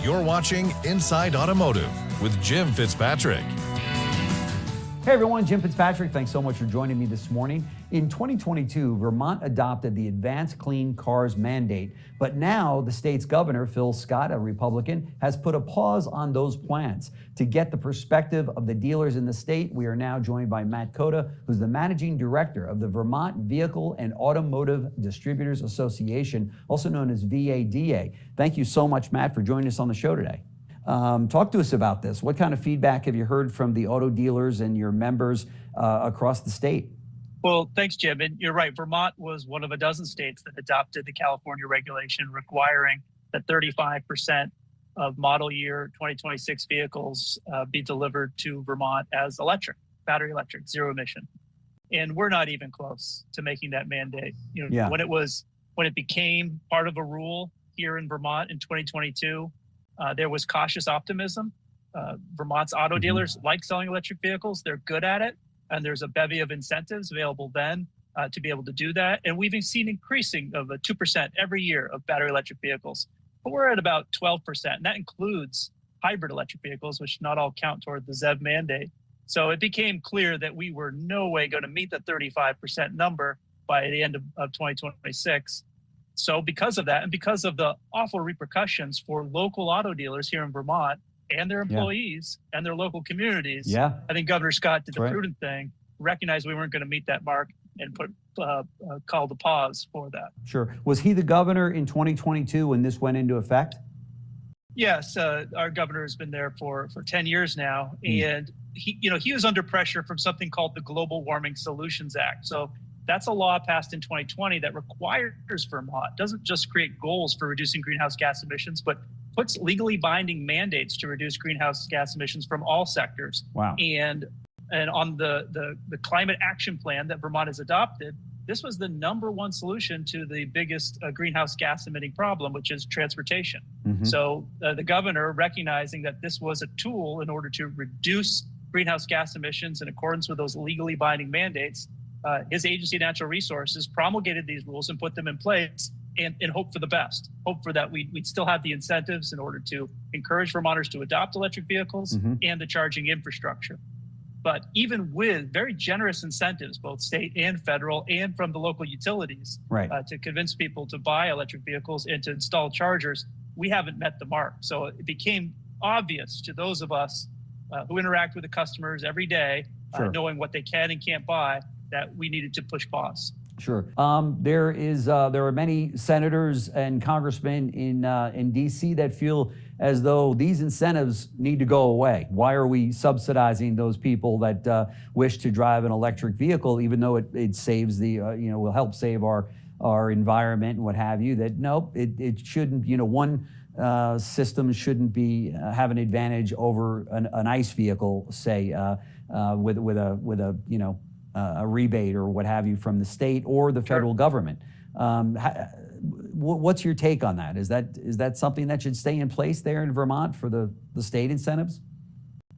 You're watching Inside Automotive with Jim Fitzpatrick. Hey everyone, Jim Fitzpatrick. Thanks so much for joining me this morning. In 2022, Vermont adopted the Advanced Clean Cars mandate, but now the state's governor, Phil Scott, a Republican, has put a pause on those plans. To get the perspective of the dealers in the state, we are now joined by Matt Cota, who's the managing director of the Vermont Vehicle and Automotive Distributors Association, also known as VADA. Thank you so much, Matt, for joining us on the show today. Talk to us about this. What kind of feedback have you heard from the auto dealers and your members across the state? Well, thanks, Jim. And you're right. Vermont was one of a dozen states that adopted the California regulation requiring that 35% of model year 2026 vehicles be delivered to Vermont as electric, battery electric, zero emission. And we're not even close to making that mandate. When it became part of a rule here in Vermont in 2022, there was cautious optimism. Vermont's auto dealers like selling electric vehicles. They're good at it. And there's a bevy of incentives available then to be able to do that. And we've seen increasing of 2% every year of battery electric vehicles. But we're at about 12%. And that includes hybrid electric vehicles, which not all count toward the ZEV mandate. So it became clear that we were no way going to meet the 35% number by the end of 2026. So because of that, and because of the awful repercussions for local auto dealers here in Vermont and their employees and their local communities, I think Governor Scott did the prudent thing, recognized we weren't going to meet that mark, and called a pause for that. Sure. Was he the governor in 2022 when this went into effect? Yes, our governor has been there for 10 years now, and he was under pressure from something called the Global Warming Solutions Act. So that's a law passed in 2020 that requires Vermont, doesn't just create goals for reducing greenhouse gas emissions, but puts legally binding mandates to reduce greenhouse gas emissions from all sectors. Wow. And on the climate action plan that Vermont has adopted, this was the number one solution to the biggest greenhouse gas emitting problem, which is transportation. So the governor, recognizing that this was a tool in order to reduce greenhouse gas emissions in accordance with those legally binding mandates, his agency, Natural Resources, promulgated these rules and put them in place and hope for the best, hope for that we'd still have the incentives in order to encourage Vermonters to adopt electric vehicles and the charging infrastructure. But even with very generous incentives, both state and federal, and from the local utilities, to convince people to buy electric vehicles and to install chargers, we haven't met the mark. So it became obvious to those of us who interact with the customers every day, knowing what they can and can't buy, that we needed to push pause. Sure. There are many senators and congressmen in D.C. that feel as though these incentives need to go away. Why are we subsidizing those people that wish to drive an electric vehicle, even though it saves will help save our environment and what have you? That nope, it shouldn't. One system shouldn't be have an advantage over an ICE vehicle, say, with a rebate or what have you from the state or the federal government. What's your take on that? Is that something that should stay in place there in Vermont for the state incentives?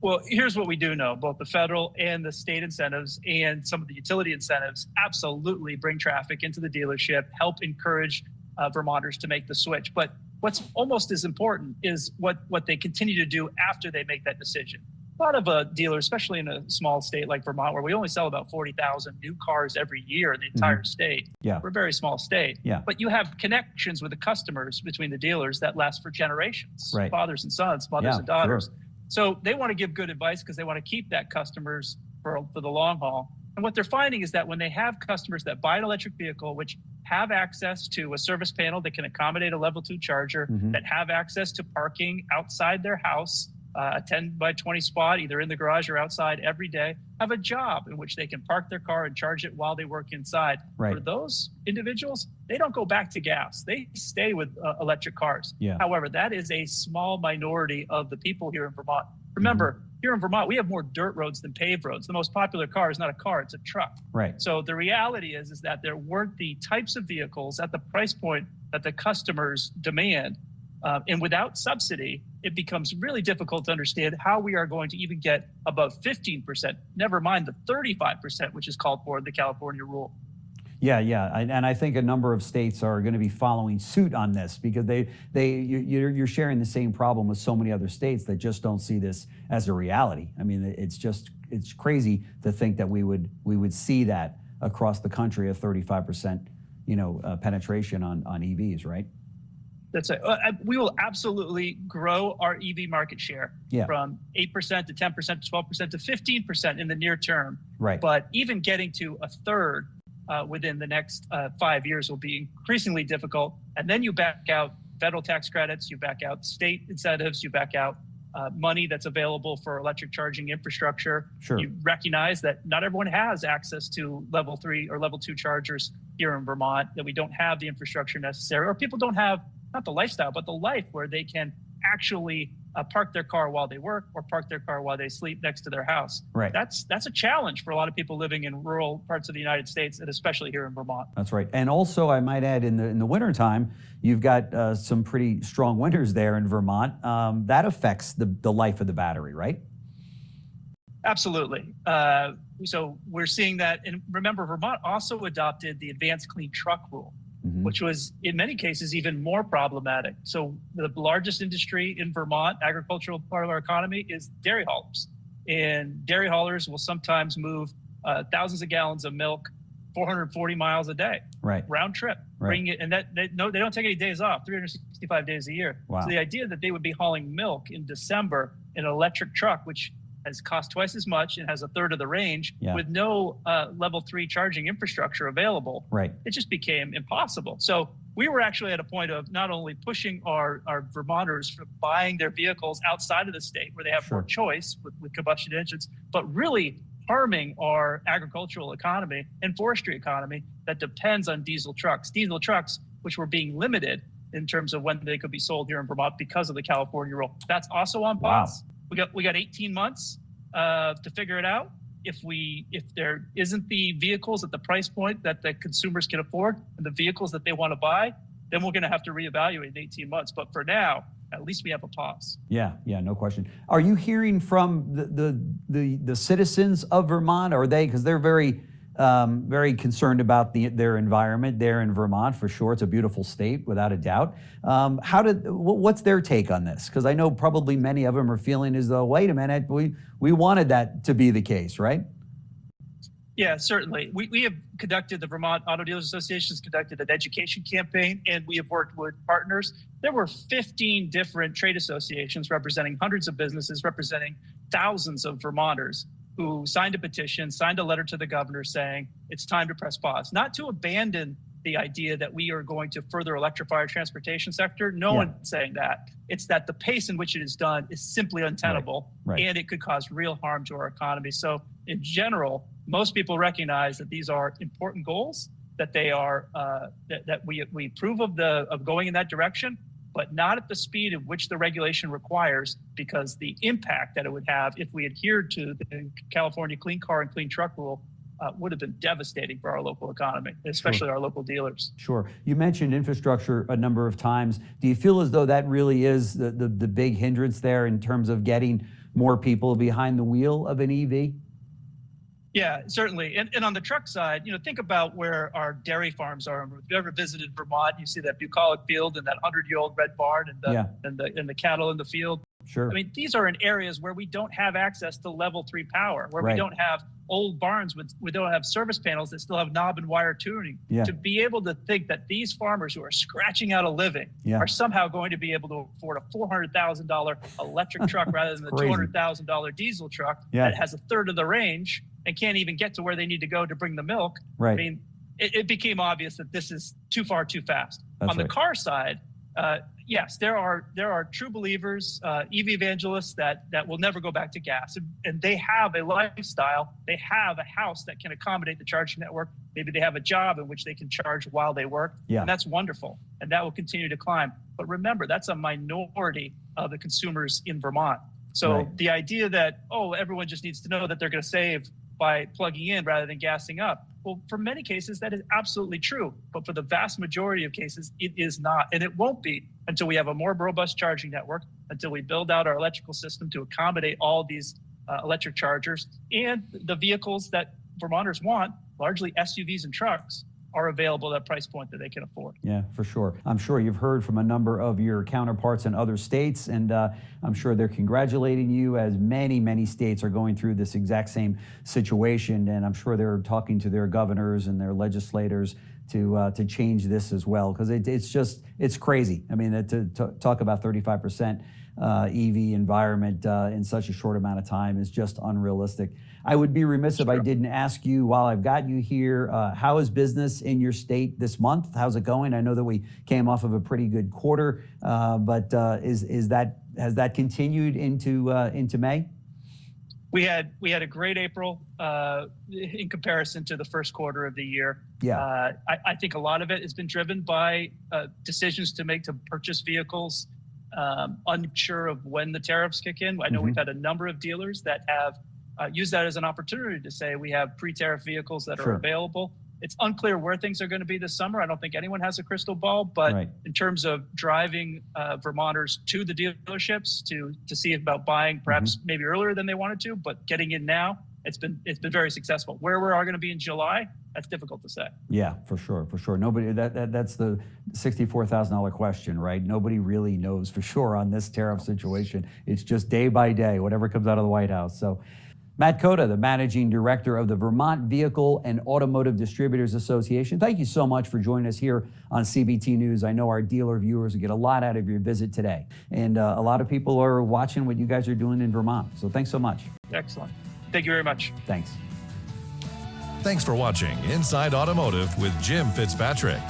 Well, here's what we do know. Both the federal and the state incentives and some of the utility incentives absolutely bring traffic into the dealership, help encourage Vermonters to make the switch. But what's almost as important is what they continue to do after they make that decision. A lot of dealers, especially in a small state like Vermont, where we only sell about 40,000 new cars every year in the entire state. We're a very small state. But you have connections with the customers between the dealers that last for generations, fathers and sons, mothers and daughters. So they want to give good advice because they want to keep that customers for the long haul. And what they're finding is that when they have customers that buy an electric vehicle, which have access to a service panel that can accommodate a level 2 charger, that have access to parking outside their house, a 10 by 20 spot, either in the garage or outside every day, have a job in which they can park their car and charge it while they work inside. For those individuals, they don't go back to gas. They stay with electric cars. However, that is a small minority of the people here in Vermont. Remember, here in Vermont, we have more dirt roads than paved roads. The most popular car is not a car, it's a truck. So the reality is that there weren't the types of vehicles at the price point that the customers demand. And without subsidy, it becomes really difficult to understand how we are going to even get above 15%, never mind the 35%, which is called for in the California rule. And I think a number of states are going to be following suit on this because you're sharing the same problem with so many other states that just don't see this as a reality. I mean, it's crazy to think that we would see that across the country, a 35% penetration on EVs, right? That's it. We will absolutely grow our EV market share from 8% to 10% to 12% to 15% in the near term. Right. But even getting to a third within the next 5 years will be increasingly difficult. And then you back out federal tax credits, you back out state incentives, you back out money that's available for electric charging infrastructure. Sure. You recognize that not everyone has access to level 3 or level 2 chargers here in Vermont, that we don't have the infrastructure necessary, or people don't have not the lifestyle, but the life where they can actually park their car while they work or park their car while they sleep next to their house. Right. That's a challenge for a lot of people living in rural parts of the United States, and especially here in Vermont. That's right. And also, I might add, in the wintertime, you've got some pretty strong winters there in Vermont. That affects the life of the battery, right? Absolutely. So we're seeing that. And remember, Vermont also adopted the Advanced Clean Truck Rule, which was in many cases even more problematic. So the largest industry in Vermont, agricultural part of our economy, is dairy haulers. And dairy haulers will sometimes move thousands of gallons of milk 440 miles a day, round trip, bring it. And they don't take any days off, 365 days a year. Wow. So the idea that they would be hauling milk in December in an electric truck, which has cost twice as much and has a third of the range with no level 3 charging infrastructure available, it just became impossible. So we were actually at a point of not only pushing our Vermonters from buying their vehicles outside of the state where they have more choice with combustion engines, but really harming our agricultural economy and forestry economy that depends on diesel trucks, which were being limited in terms of when they could be sold here in Vermont because of the California rule. That's also on pause. We got 18 months to figure it out. If there isn't the vehicles at the price point that the consumers can afford and the vehicles that they want to buy, then we're going to have to reevaluate in 18 months. But for now, at least we have a pause. Yeah, no question. Are you hearing from the citizens of Vermont? Or are they, because they're very concerned about their environment there in Vermont, for sure. It's a beautiful state, without a doubt. What's their take on this? Because I know probably many of them are feeling as though, wait a minute, we wanted that to be the case, right? Yeah, certainly. We have conducted, the Vermont Auto Dealers Association has conducted an education campaign, and we have worked with partners. There were 15 different trade associations representing hundreds of businesses, representing thousands of Vermonters, who signed a petition, signed a letter to the governor saying it's time to press pause, not to abandon the idea that we are going to further electrify our transportation sector. No one's saying that. It's that the pace in which it is done is simply untenable, and it could cause real harm to our economy. So in general, most people recognize that these are important goals, that they are that we approve of going in that direction, but not at the speed at which the regulation requires, because the impact that it would have if we adhered to the California Clean Car and Clean Truck Rule would have been devastating for our local economy, especially our local dealers. Sure. You mentioned infrastructure a number of times. Do you feel as though that really is the big hindrance there in terms of getting more people behind the wheel of an EV? Yeah, certainly. And on the truck side, think about where our dairy farms are. If you've ever visited Vermont, you see that bucolic field and that 100-year-old red barn and the cattle in the field. Sure. I mean, these are in areas where we don't have access to level 3 power, where we don't have old barns we don't have service panels that still have knob and wire tuning. To be able to think that these farmers who are scratching out a living are somehow going to be able to afford a $400,000 electric truck rather than the $200,000 diesel truck that has a third of the range and can't even get to where they need to go to bring the milk. I mean, it became obvious that this is too far, too fast. On the car side, yes, there are true believers, EV evangelists that will never go back to gas. And they have a lifestyle, they have a house that can accommodate the charging network. Maybe they have a job in which they can charge while they work. And that's wonderful. And that will continue to climb. But remember, that's a minority of the consumers in Vermont. So the idea that, everyone just needs to know that they're going to save by plugging in rather than gassing up. Well, for many cases, that is absolutely true. But for the vast majority of cases, it is not. And it won't be until we have a more robust charging network, until we build out our electrical system to accommodate all these electric chargers and the vehicles that Vermonters want, largely SUVs and trucks. are available at a price point that they can afford. Yeah, for sure. I'm sure you've heard from a number of your counterparts in other states, and I'm sure they're congratulating you, as many states are going through this exact same situation, and I'm sure they're talking to their governors and their legislators to change this as well, because it's crazy. I mean, to talk about 35% EV environment in such a short amount of time is just unrealistic. I would be remiss if I didn't ask you, while I've got you here, how is business in your state this month? How's it going? I know that we came off of a pretty good quarter, but has that continued into May? We had a great April in comparison to the first quarter of the year. Yeah. I think a lot of it has been driven by decisions to make to purchase vehicles, unsure of when the tariffs kick in. I know we've had a number of dealers that have used that as an opportunity to say we have pre-tariff vehicles that are available. It's unclear where things are going to be this summer. I don't think anyone has a crystal ball, but in terms of driving Vermonters to the dealerships to see about buying perhaps maybe earlier than they wanted to, but getting in now, it's been very successful. Where we are going to be in July, that's difficult to say. Yeah, for sure. Nobody, that's the $64,000 question, right? Nobody really knows for sure on this tariff situation. It's just day by day, whatever comes out of the White House. So Matt Cota, the managing director of the Vermont Vehicle and Automotive Distributors Association, thank you so much for joining us here on CBT News. I know our dealer viewers will get a lot out of your visit today, and a lot of people are watching what you guys are doing in Vermont. So thanks so much. Excellent. Thank you very much. Thanks. Thanks for watching Inside Automotive with Jim Fitzpatrick.